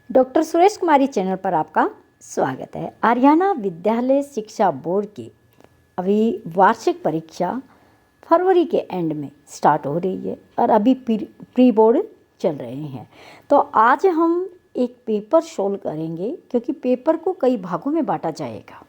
Doctor Suresh कुमारी channel पर आपका स्वागत है। हरियाणा विद्यालय शिक्षा बोर्ड की अभी वार्षिक परीक्षा फरवरी के एंड में स्टार्ट हो रही है और अभी प्री बोर्ड चल रहे हैं। तो आज हम एक पेपर सोल्व करेंगे, क्योंकि पेपर को कई भागों में बांटा जाएगा।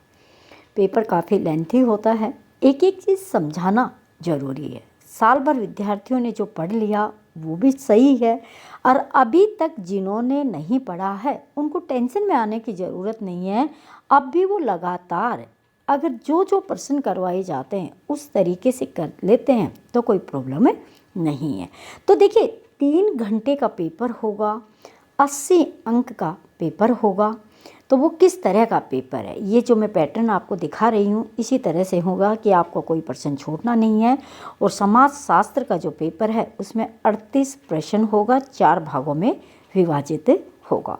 पेपर काफ़ी लेंथी होता है, एक एक चीज़ समझाना ज़रूरी है। साल भर विद्यार्थियों ने जो पढ़ लिया वो भी सही है, और अभी तक जिन्होंने नहीं पढ़ा है उनको टेंशन में आने की ज़रूरत नहीं है। अब भी वो लगातार अगर जो प्रश्न करवाए जाते हैं उस तरीके से कर लेते हैं तो कोई प्रॉब्लम नहीं है। तो देखिए, 3 घंटे का पेपर होगा, 80 अंक का पेपर होगा। तो वो किस तरह का पेपर है, ये जो मैं पैटर्न आपको दिखा रही हूँ इसी तरह से होगा कि आपको कोई प्रश्न छोड़ना नहीं है। और समाज शास्त्र का जो पेपर है उसमें 38 प्रश्न होगा, 4 भागों में विभाजित होगा।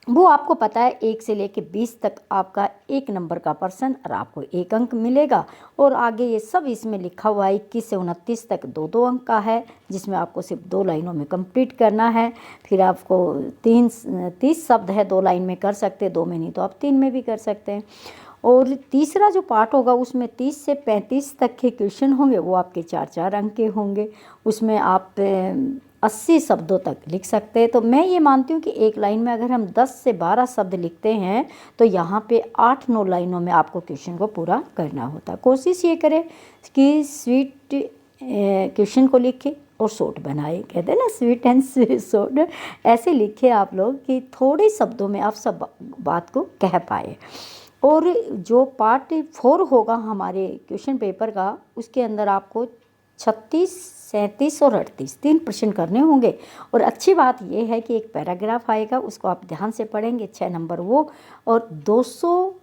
वो आपको पता है 1 से लेकर 20 तक आपका 1 नंबर का प्रश्न और आपको 1 अंक मिलेगा। और आगे ये सब इसमें लिखा हुआ है 21 से 29 तक 2-2 अंक का है, जिसमें आपको सिर्फ 2 लाइनों में कंप्लीट करना है। फिर आपको 30 शब्द है, 2 लाइन में कर सकते हैं, 2 में नहीं तो आप 3 में भी कर सकते हैं। और तीसरा जो पार्ट होगा उसमें 30 से 35 तक के क्वेश्चन होंगे, वो आपके 4-4 अंक के होंगे। उसमें आप 80 शब्दों तक लिख सकते हैं। तो मैं ये मानती हूँ कि एक लाइन में अगर हम 10 से 12 शब्द लिखते हैं तो यहाँ पे 8-9 लाइनों में आपको क्वेश्चन को पूरा करना होता है। कोशिश ये करें कि स्वीट क्वेश्चन को लिखें और शॉर्ट बनाए, कहते हैं ना स्वीट एंड शॉर्ट, ऐसे लिखे आप लोग कि थोड़े शब्दों में आप सब बात को कह पाए। और जो पार्ट 4 होगा हमारे क्वेश्चन पेपर का, उसके अंदर आपको 36, 37 और 38 3 प्रश्न करने होंगे। और अच्छी बात यह है कि एक पैराग्राफ आएगा, उसको आप ध्यान से पढ़ेंगे, 6 नंबर वो, और 200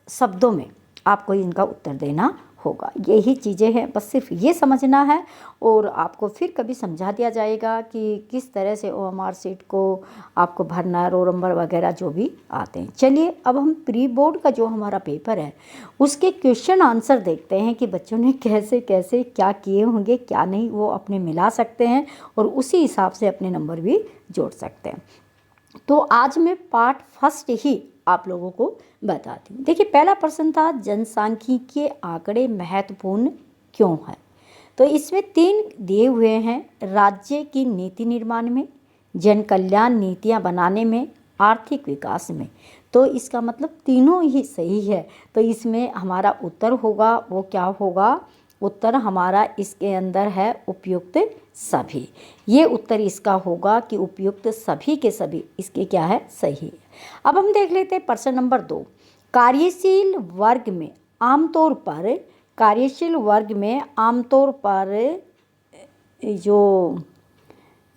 शब्दों में आपको इनका उत्तर देना होगा। यही चीज़ें हैं, बस सिर्फ ये समझना है। और आपको फिर कभी समझा दिया जाएगा कि किस तरह से OMR शीट को आपको भरना, रोल नंबर वगैरह जो भी आते हैं। चलिए अब हम प्री बोर्ड का जो हमारा पेपर है उसके क्वेश्चन आंसर देखते हैं कि बच्चों ने कैसे कैसे क्या किए होंगे, क्या नहीं, वो अपने मिला सकते हैं और उसी हिसाब से अपने नंबर भी जोड़ सकते हैं। तो आज मैं पार्ट फर्स्ट ही आप लोगों को बताती हूँ। देखिए, पहला प्रश्न था जनसांख्यिकीय आंकड़े महत्वपूर्ण क्यों है। तो इसमें 3 दिए हुए हैं, राज्य की नीति निर्माण में, जन कल्याण नीतियाँ बनाने में, आर्थिक विकास में। तो इसका मतलब तीनों ही सही है। तो इसमें हमारा उत्तर होगा वो क्या होगा, उत्तर हमारा इसके अंदर है उपयुक्त सभी। ये उत्तर इसका होगा कि उपयुक्त सभी के सभी इसके क्या है, सही है। अब हम देख लेते हैं प्रश्न नंबर 2। कार्यशील वर्ग में आमतौर पर, कार्यशील वर्ग में आमतौर पर जो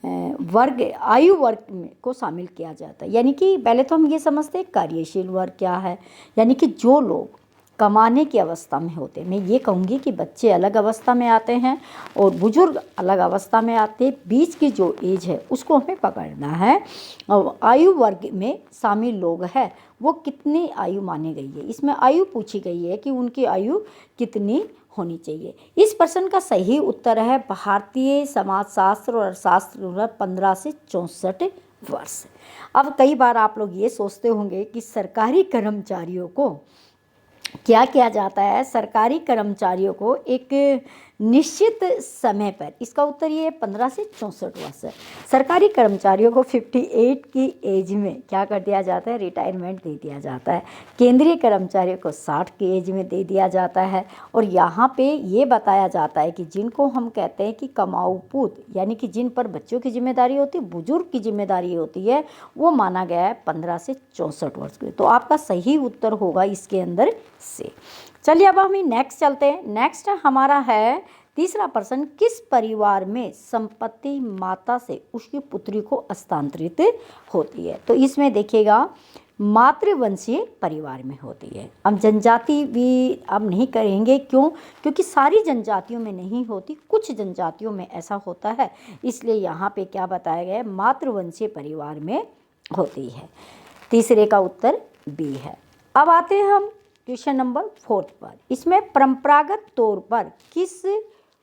वर्ग, आयु वर्ग में को शामिल किया जाता है। यानी कि पहले तो हम ये समझते हैं कार्यशील वर्ग क्या है, यानी कि जो लोग कमाने की अवस्था में होते हैं। मैं ये कहूँगी कि बच्चे अलग अवस्था में आते हैं और बुजुर्ग अलग अवस्था में आते हैं, बीच की जो एज है उसको हमें पकड़ना है। और आयु वर्ग में शामिल लोग हैं वो कितनी आयु मानी गई है, इसमें आयु पूछी गई है कि उनकी आयु कितनी होनी चाहिए। इस प्रश्न का सही उत्तर है भारतीय समाजशास्त्र और अर्थशास्त्र 15 से 64 वर्ष। अब कई बार आप लोग ये सोचते होंगे कि सरकारी कर्मचारियों को क्या किया जाता है, सरकारी कर्मचारियों को एक निश्चित समय पर, इसका उत्तर ये 15 से 64 वर्ष है। सरकारी कर्मचारियों को 58 की एज में क्या कर दिया जाता है, रिटायरमेंट दे दिया जाता है। केंद्रीय कर्मचारियों को 60 की एज में दे दिया जाता है। और यहाँ पे ये बताया जाता है कि जिनको हम कहते हैं कि कमाऊ पूत, यानी कि जिन पर बच्चों की जिम्मेदारी होती है, बुजुर्ग की जिम्मेदारी होती है, वो माना गया है 15 से 64 वर्ष के। तो आपका सही उत्तर होगा इसके अंदर से। चलिए अब हम नेक्स्ट चलते हैं। नेक्स्ट हमारा है तीसरा प्रश्न, किस परिवार में संपत्ति माता से उसकी पुत्री को हस्तांतरित होती है। तो इसमें देखिएगा मातृवंशीय परिवार में होती है। अब जनजाति भी अब नहीं करेंगे, क्यों, क्योंकि सारी जनजातियों में नहीं होती, कुछ जनजातियों में ऐसा होता है, इसलिए यहाँ पे क्या बताया गया है, मातृवंशीय परिवार में होती है। तीसरे का उत्तर बी है। अब आते हैं हम क्वेश्चन नंबर 4 पर। इसमें परंपरागत तौर पर किस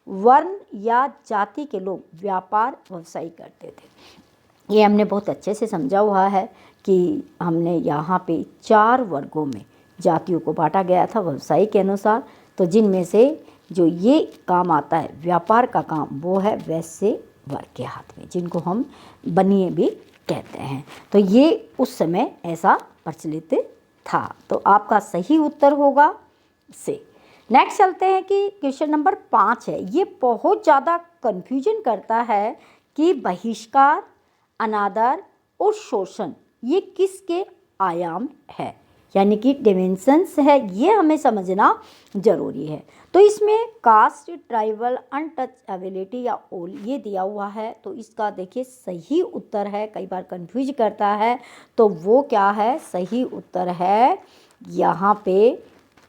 वर्ण या जाति के लोग व्यापार व्यवसाय करते थे। ये हमने बहुत अच्छे से समझा हुआ है कि हमने यहाँ पे 4 वर्गों में जातियों को बांटा गया था व्यवसाय के अनुसार। तो जिनमें से जो ये काम आता है व्यापार का काम, वो है वैश्य वर्ग के हाथ में, जिनको हम बनिए भी कहते हैं। तो ये उस समय ऐसा प्रचलित था। तो आपका सही उत्तर होगा से। नेक्स्ट चलते हैं कि क्वेश्चन नंबर 5 है। ये बहुत ज़्यादा कन्फ्यूजन करता है कि बहिष्कार, अनादर और शोषण ये किसके आयाम है, यानी कि डिमेंशंस है, ये हमें समझना जरूरी है। तो इसमें कास्ट, ट्राइबल, अनटचेबिलिटी या ओल ये दिया हुआ है। तो इसका देखिए सही उत्तर है, कई बार कंफ्यूज करता है, तो वो क्या है, सही उत्तर है यहाँ पे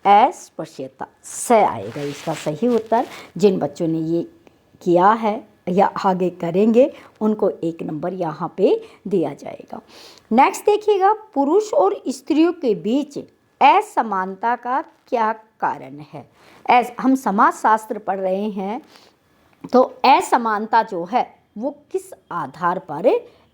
अस्पृश्यता से आएगा इसका सही उत्तर। जिन बच्चों ने ये किया है या आगे करेंगे उनको 1 नंबर यहाँ पे दिया जाएगा। नेक्स्ट देखिएगा, पुरुष और स्त्रियों के बीच असमानता का क्या कारण है। हम समाज शास्त्र पढ़ रहे हैं, तो असमानता जो है वो किस आधार पर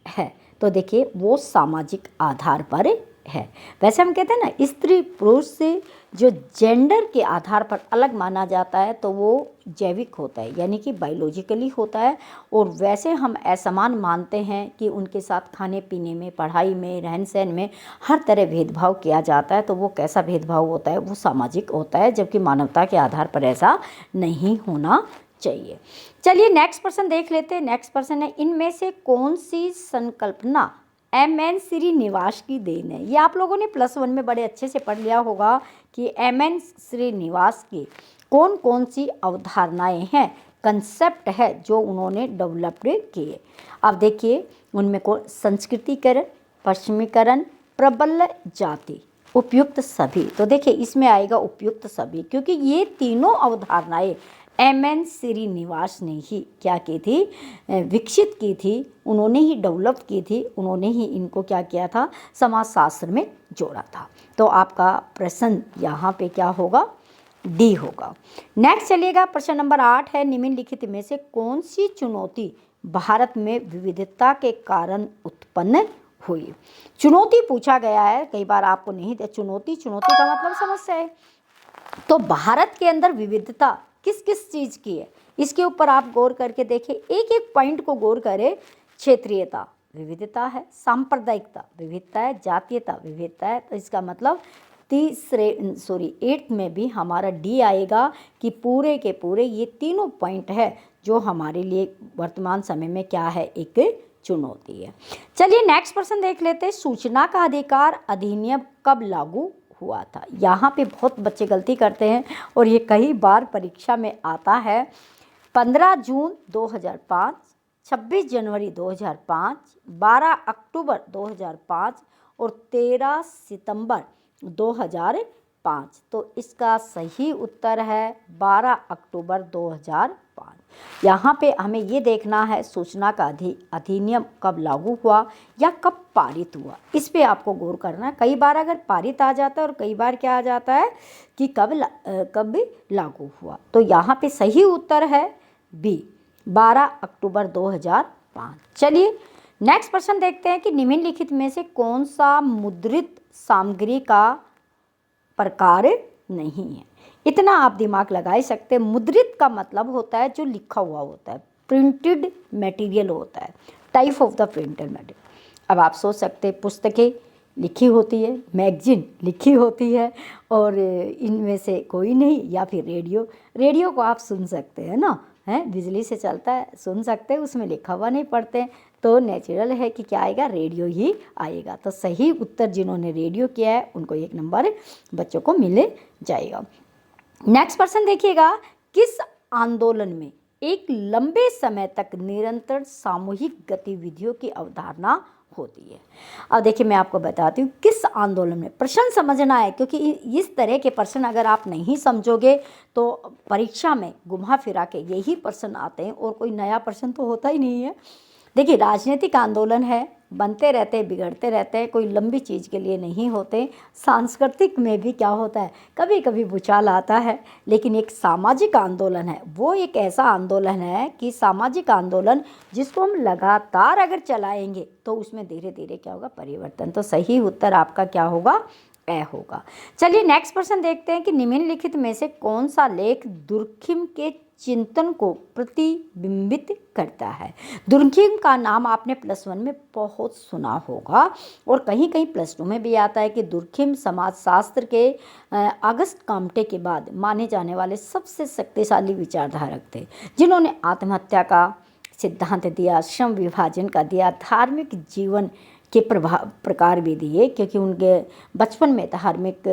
है। तो देखिए वो सामाजिक आधार पर है। वैसे हम कहते हैं ना, स्त्री पुरुष से जो जेंडर के आधार पर अलग माना जाता है तो वो जैविक होता है, यानी कि बायोलॉजिकली होता है। और वैसे हम असमान मानते हैं कि उनके साथ खाने पीने में, पढ़ाई में, रहन सहन में हर तरह भेदभाव किया जाता है। तो वो कैसा भेदभाव होता है, वो सामाजिक होता है, जबकि मानवता के आधार पर ऐसा नहीं होना चाहिए। चलिए नेक्स्ट प्रश्न देख लेते हैं। नेक्स्ट प्रश्न है, इनमें से कौन सी संकल्पना एम.एन. श्रीनिवास की देन है। ये आप लोगों ने +1 में बड़े अच्छे से पढ़ लिया होगा कि एम.एन. श्रीनिवास की कौन कौन सी अवधारणाएं हैं, कंसेप्ट है जो उन्होंने डेवलप्ड किए। अब देखिए उनमें को संस्कृतिकरण, पश्चिमीकरण, प्रबल जाति, उपयुक्त सभी। तो देखिए इसमें आएगा उपयुक्त सभी, क्योंकि ये तीनों अवधारणाएं एम.एन. श्रीनिवास ने ही क्या की थी, विकसित की थी, उन्होंने ही डेवलप की थी, उन्होंने ही इनको क्या किया था, समाजशास्त्र में जोड़ा था। तो आपका प्रश्न यहाँ पे क्या होगा, डी होगा। नेक्स्ट चलिएगा, प्रश्न नंबर 8 है, निम्नलिखित में से कौन सी चुनौती भारत में विविधता के कारण उत्पन्न हुई। चुनौती पूछा गया है, कई बार आपको नहीं दिया चुनौती का मतलब समस्या है। तो भारत के अंदर विविधता किस किस चीज़ की है, इसके ऊपर आप गौर करके देखें, एक एक पॉइंट को गौर करें। क्षेत्रीयता विविधता है, सांप्रदायिकता विविधता है, जातीयता विविधता है। तो इसका मतलब 8 में भी हमारा डी आएगा कि पूरे के पूरे ये तीनों पॉइंट है जो हमारे लिए वर्तमान समय में क्या है, एक चुनौती है। चलिए नेक्स्ट प्रश्न देख लेते हैं। सूचना का अधिकार अधिनियम कब लागू हुआ था। यहाँ पे बहुत बच्चे गलती करते हैं और ये कई बार परीक्षा में आता है। 15 जून 2005, 26 जनवरी 2005, 12 अक्टूबर 2005 और 13 सितंबर 2005। तो इसका सही उत्तर है 12 अक्टूबर 2005। यहाँ पे हमें ये देखना है सूचना का अधिनियम कब लागू हुआ या कब पारित हुआ, इस पे आपको गौर करना है। कई बार अगर पारित आ जाता है और कई बार क्या आ जाता है कि कब लागू हुआ। तो यहाँ पे सही उत्तर है बी, 12 अक्टूबर 2005। चलिए नेक्स्ट प्रश्न देखते हैं कि निम्नलिखित में से कौन सा मुद्रित सामग्री का प्रकार नहीं है। इतना आप दिमाग लगा ही सकते हैं। मुद्रित का मतलब होता है जो लिखा हुआ होता है, प्रिंटेड मटेरियल होता है, type of the printed material. अब आप सोच सकते हैं पुस्तकें लिखी होती है, मैगजीन लिखी होती है, और इनमें से कोई नहीं, या फिर रेडियो को आप सुन सकते हैं ना, हैं, बिजली से चलता है, सुन सकते हैं, उसमें लिखा हुआ नहीं पढ़ते हैं। तो नेचुरल है कि क्या आएगा, रेडियो ही आएगा। तो सही उत्तर जिन्होंने रेडियो किया है उनको 1 नंबर बच्चों को मिल जाएगा। नेक्स्ट प्रश्न देखिएगा, किस आंदोलन में एक लंबे समय तक निरंतर सामूहिक गतिविधियों की अवधारणा होती है। अब देखिए मैं आपको बताती हूँ किस आंदोलन में। प्रश्न समझना है, क्योंकि इस तरह के प्रश्न अगर आप नहीं समझोगे तो परीक्षा में घुमा फिरा के यही प्रश्न आते हैं और कोई नया प्रश्न तो होता ही नहीं है। देखिए राजनीतिक आंदोलन है बनते रहते हैं, बिगड़ते रहते हैं, कोई लंबी चीज़ के लिए नहीं होते। सांस्कृतिक में भी क्या होता है, कभी कभी भूचाल आता है, लेकिन एक सामाजिक आंदोलन है, वो एक ऐसा आंदोलन है कि सामाजिक आंदोलन जिसको हम लगातार अगर चलाएंगे तो उसमें धीरे धीरे क्या होगा, परिवर्तन। तो सही उत्तर आपका क्या होगा, ए होगा। चलिए नेक्स्ट प्रश्न देखते हैं कि निम्नलिखित में से कौन सा लेख दुर्खिम के चिंतन को प्रतिबिंबित करता है। दुर्खिम का नाम आपने +1 में बहुत सुना होगा और कहीं कहीं +2 में भी आता है कि दुर्खिम समाजशास्त्र के अगस्त काम्टे के बाद माने जाने वाले सबसे शक्तिशाली विचारधारक थे, जिन्होंने आत्महत्या का सिद्धांत दिया, श्रम विभाजन का दिया, धार्मिक जीवन के प्रकार भी दिए, क्योंकि उनके बचपन में धार्मिक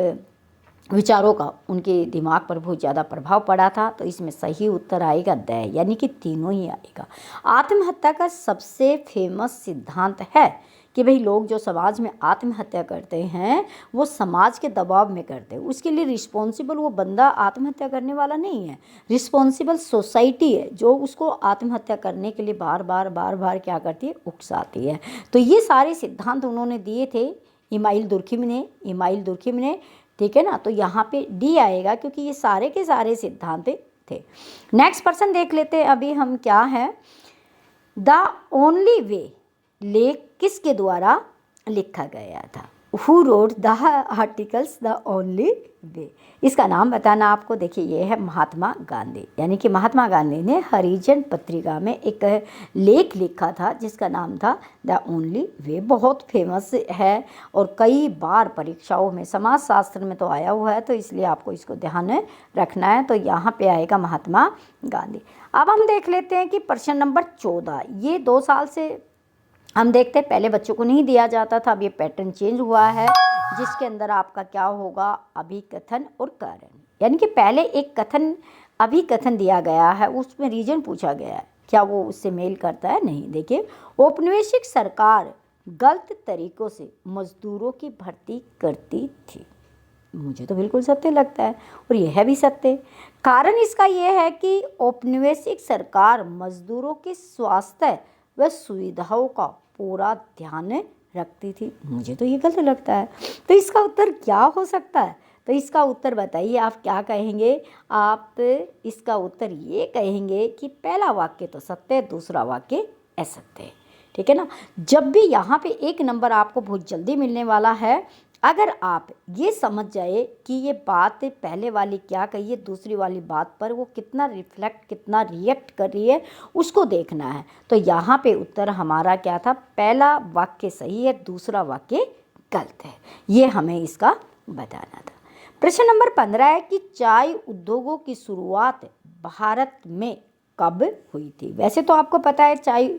विचारों का उनके दिमाग पर बहुत ज़्यादा प्रभाव पड़ा था। तो इसमें सही उत्तर आएगा द, यानी कि तीनों ही आएगा। आत्महत्या का सबसे फेमस सिद्धांत है कि भाई लोग जो समाज में आत्महत्या करते हैं वो समाज के दबाव में करते हैं, उसके लिए रिस्पॉन्सिबल वो बंदा आत्महत्या करने वाला नहीं है, रिस्पॉन्सिबल सोसाइटी है जो उसको आत्महत्या करने के लिए बार बार क्या करती है, उकसाती है। तो ये सारे सिद्धांत उन्होंने दिए थे इमाइल दुर्खिम ने, ठीक है ना। तो यहाँ पे डी आएगा क्योंकि ये सारे के सारे सिद्धांत थे। नेक्स्ट पर्सन देख लेते हैं अभी हम क्या है। द ओनली वे लेख किसके द्वारा लिखा गया था। Who wrote the articles the only way, इसका नाम बताना आपको। देखिए ये है महात्मा गांधी, यानी कि महात्मा गांधी ने हरिजन पत्रिका में एक लेख लिखा था जिसका नाम था द ओनली वे। बहुत फेमस है और कई बार परीक्षाओं में समाजशास्त्र में तो आया हुआ है, तो इसलिए आपको इसको ध्यान में रखना है। तो यहाँ पे आएगा महात्मा गांधी। अब हम देख लेते हैं कि प्रश्न नंबर 14, ये 2 साल से हम देखते हैं पहले बच्चों को नहीं दिया जाता था, अब ये पैटर्न चेंज हुआ है, जिसके अंदर आपका क्या होगा, अभिकथन और कारण। यानी कि पहले एक कथन अभिकथन दिया गया है, उसमें रीजन पूछा गया है, क्या वो उससे मेल करता है, नहीं। देखिए, औपनिवेशिक सरकार गलत तरीकों से मजदूरों की भर्ती करती थी। मुझे तो बिल्कुल सत्य लगता है और यह भी सत्य। कारण इसका यह है कि औपनिवेशिक सरकार मजदूरों के स्वास्थ्य व सुविधाओं का पूरा ध्यान रखती थी। मुझे तो ये गलत लगता है। तो इसका उत्तर क्या हो सकता है, तो इसका उत्तर बताइए, आप क्या कहेंगे। आप इसका उत्तर ये कहेंगे कि पहला वाक्य तो सत्य है, दूसरा वाक्य असत्य है, ठीक है ना। जब भी यहाँ पे 1 नंबर आपको बहुत जल्दी मिलने वाला है, अगर आप ये समझ जाए कि ये बात पहले वाली क्या कही है, दूसरी वाली बात पर वो कितना रिफ्लेक्ट, कितना रिएक्ट कर रही है, उसको देखना है। तो यहाँ पे उत्तर हमारा क्या था, पहला वाक्य सही है, दूसरा वाक्य गलत है, ये हमें इसका बताना था। प्रश्न नंबर 15 है कि चाय उद्योगों की शुरुआत भारत में कब हुई थी। वैसे तो आपको पता है चाय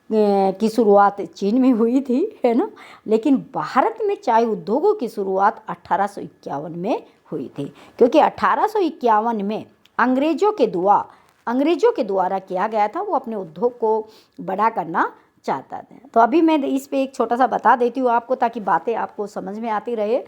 की शुरुआत चीन में हुई थी, है ना, लेकिन भारत में चाय उद्योगों की शुरुआत 1851 में हुई थी, क्योंकि 1851 में अंग्रेजों के द्वारा किया गया था, वो अपने उद्योग को बड़ा करना चाहता था। तो अभी मैं इस पे एक छोटा सा बता देती हूँ आपको, ताकि बातें आपको समझ में आती रहे।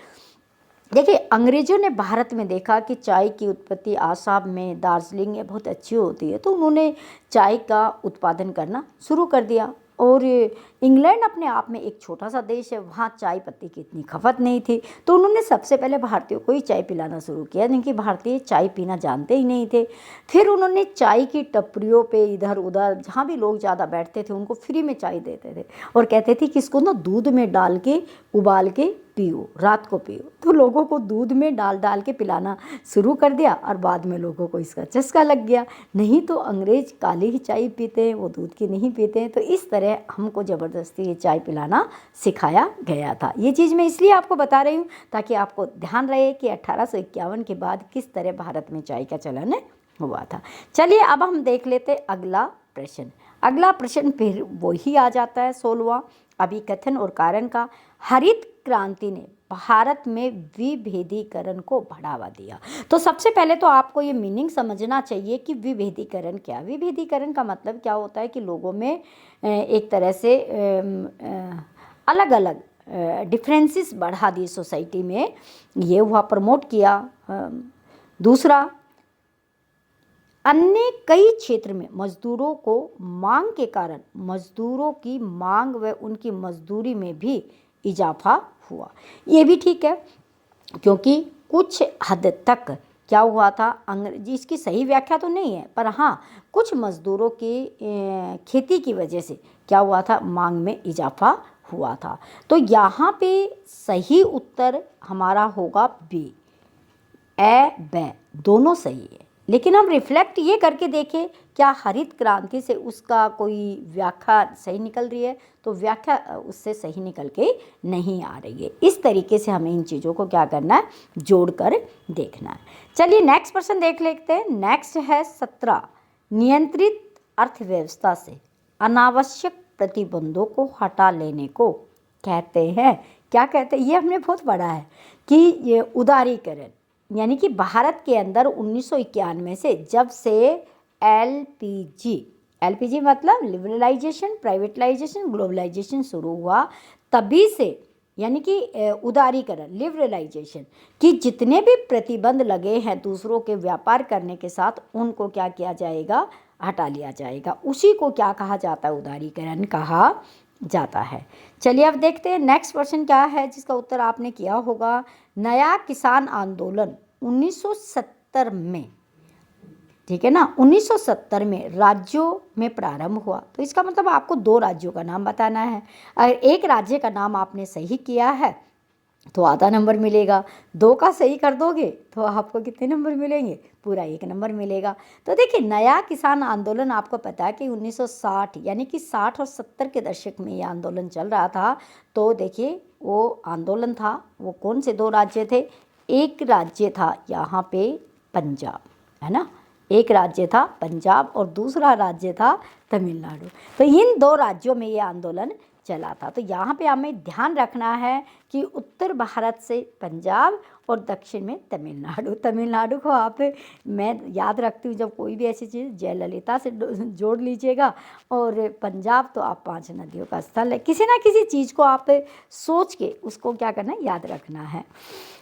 देखिए, अंग्रेजों ने भारत में देखा कि चाय की उत्पत्ति आसाम में, दार्जिलिंग में बहुत अच्छी होती है, तो उन्होंने चाय का उत्पादन करना शुरू कर दिया। और इंग्लैंड अपने आप में एक छोटा सा देश है, वहाँ चाय पत्ती की इतनी खपत नहीं थी, तो उन्होंने सबसे पहले भारतीयों को ही चाय पिलाना शुरू किया, जिनकी भारतीय चाय पीना जानते ही नहीं थे। फिर उन्होंने चाय की टपरियों पे इधर उधर जहाँ भी लोग ज़्यादा बैठते थे उनको फ्री में चाय देते थे और कहते थे कि इसको ना दूध में डाल के उबाल के पियो, रात को पियो। तो लोगों को दूध में डाल के पिलाना शुरू कर दिया और बाद में लोगों को इसका चस्का लग गया। नहीं तो अंग्रेज काली ही चाय पीते हैं, वो दूध की नहीं पीते हैं। तो इस तरह हमको ज़बरदस्ती ये चाय पिलाना सिखाया गया था। ये चीज़ मैं इसलिए आपको बता रही हूँ ताकि आपको ध्यान रहे कि 1851 के बाद किस तरह भारत में चाय का चलन हुआ था। चलिए अब हम देख लेते अगला प्रश्न फिर वही आ जाता है 16वां, अभिकथन और कारण का। हरित क्रांति ने भारत में विभेदीकरण को बढ़ावा दिया। तो सबसे पहले तो आपको ये मीनिंग समझना चाहिए कि विभेदीकरण क्या। विभेदीकरण का मतलब क्या होता है कि लोगों में एक तरह से अलग अलग डिफरेंसेस बढ़ा दिए सोसाइटी में, ये हुआ, प्रमोट किया। दूसरा, अन्य कई क्षेत्र में मजदूरों को मांग के कारण मजदूरों की मांग व उनकी मजदूरी में भी इजाफा हुआ। ये भी ठीक है, क्योंकि कुछ हद तक क्या हुआ था, अंग्रेजी इसकी सही व्याख्या तो नहीं है, पर हाँ कुछ मजदूरों की खेती की वजह से क्या हुआ था, मांग में इजाफा हुआ था। तो यहाँ पे सही उत्तर हमारा होगा बी, ए ब दोनों सही है। लेकिन हम रिफ्लेक्ट ये करके देखें क्या हरित क्रांति से उसका कोई व्याख्या सही निकल रही है, तो व्याख्या उससे सही निकल के नहीं आ रही है। इस तरीके से हमें इन चीज़ों को क्या करना है, जोड़कर देखना है। चलिए नेक्स्ट प्रश्न देख लेते हैं। नेक्स्ट है 17, नियंत्रित अर्थव्यवस्था से अनावश्यक प्रतिबंधों को हटा लेने को कहते हैं। क्या कहते हैं, ये हमने बहुत पढ़ा है कि ये उदारीकरण, यानी कि भारत के अंदर 1991 से जब से एलपीजी मतलब लिबरलाइजेशन, प्राइवेटलाइजेशन, ग्लोबलाइजेशन शुरू हुआ, तभी से यानी कि उदारीकरण, लिबरलाइजेशन कि जितने भी प्रतिबंध लगे हैं दूसरों के व्यापार करने के साथ, उनको क्या किया जाएगा, हटा लिया जाएगा। उसी को क्या कहा जाता है, उदारीकरण कहा जाता है। चलिए अब देखते हैं नेक्स्ट क्वेश्चन क्या है, जिसका उत्तर आपने किया होगा। नया किसान आंदोलन 1970 में, ठीक है ना, 1970 में राज्यों में प्रारंभ हुआ। तो इसका मतलब आपको 2 राज्यों का नाम बताना है। अगर एक राज्य का नाम आपने सही किया है तो आधा नंबर मिलेगा, 2 का सही कर दोगे तो आपको कितने नंबर मिलेंगे, पूरा 1 नंबर मिलेगा। तो देखिए नया किसान आंदोलन आपको पता है कि 1960 यानी कि 60 और 70 के दशक में ये आंदोलन चल रहा था। तो देखिए वो आंदोलन था, वो कौन से 2 राज्य थे, एक राज्य था यहाँ पे पंजाब, है ना, एक राज्य था पंजाब और दूसरा राज्य था तमिलनाडु। तो इन 2 राज्यों में ये आंदोलन चला था। तो यहाँ पे हमें ध्यान रखना है कि उत्तर भारत से पंजाब और दक्षिण में तमिलनाडु। तमिलनाडु को आप, मैं याद रखती हूँ जब कोई भी ऐसी चीज़, जयललिता से जोड़ लीजिएगा, और पंजाब तो आप 5 नदियों का स्थल है। किसी ना किसी चीज़ को आप सोच के उसको क्या करना है, याद रखना है।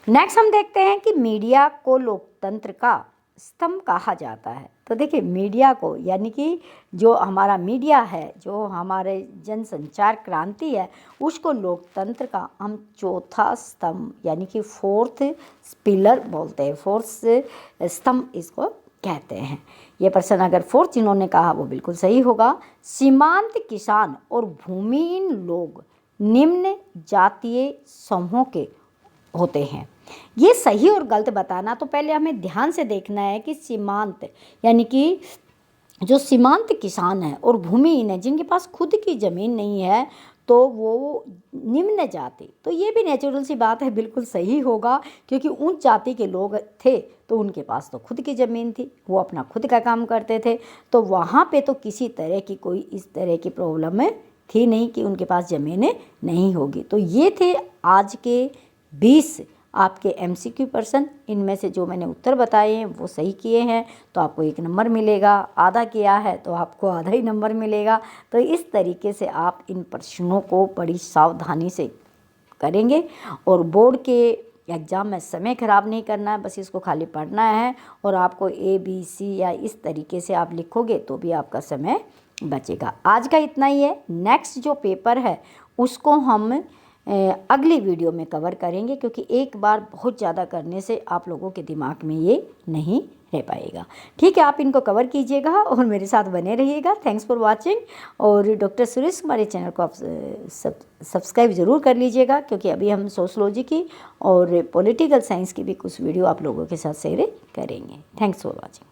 नेक्स्ट हम देखते हैं कि मीडिया को लोकतंत्र का स्तंभ कहा जाता है। तो देखिए मीडिया को, यानी कि जो हमारा मीडिया है, जो हमारे जनसंचार क्रांति है, उसको लोकतंत्र का हम चौथा स्तंभ यानी कि 4th पिलर बोलते हैं, 4th स्तंभ इसको कहते हैं। ये प्रश्न अगर 4th जिन्होंने कहा वो बिल्कुल सही होगा। सीमांत किसान और भूमिहीन लोग निम्न जातीय समूह के होते हैं। ये सही और गलत बताना, तो पहले हमें ध्यान से देखना है कि सीमांत यानी कि जो सीमांत किसान है और भूमिहीन है, जिनके पास खुद की ज़मीन नहीं है, तो वो निम्न जाति, तो ये भी नेचुरल सी बात है, बिल्कुल सही होगा, क्योंकि उच्च जाति के लोग थे तो उनके पास तो खुद की ज़मीन थी, वो अपना खुद का काम करते थे, तो वहाँ पे तो किसी तरह की कोई इस तरह की प्रॉब्लम थी नहीं कि उनके पास ज़मीनें नहीं होगी। तो ये थे आज के 20 आपके MCQ प्रश्न। इनमें से जो मैंने उत्तर बताए हैं वो सही किए हैं तो आपको 1 नंबर मिलेगा, आधा किया है तो आपको आधा ही नंबर मिलेगा। तो इस तरीके से आप इन प्रश्नों को बड़ी सावधानी से करेंगे और बोर्ड के एग्ज़ाम में समय ख़राब नहीं करना है, बस इसको खाली पढ़ना है और आपको ABC या इस तरीके से आप लिखोगे तो भी आपका समय बचेगा। आज का इतना ही है। नेक्स्ट जो पेपर है उसको हम अगली वीडियो में कवर करेंगे, क्योंकि एक बार बहुत ज़्यादा करने से आप लोगों के दिमाग में ये नहीं रह पाएगा। ठीक है, आप इनको कवर कीजिएगा और मेरे साथ बने रहिएगा। Thanks for watching. और डॉक्टर सुरेश कुमार चैनल को आप सब्सक्राइब ज़रूर कर लीजिएगा, क्योंकि अभी हम सोशलॉजी की और पॉलिटिकल साइंस की भी कुछ वीडियो आप लोगों के साथ शेयर करेंगे। Thanks for watching.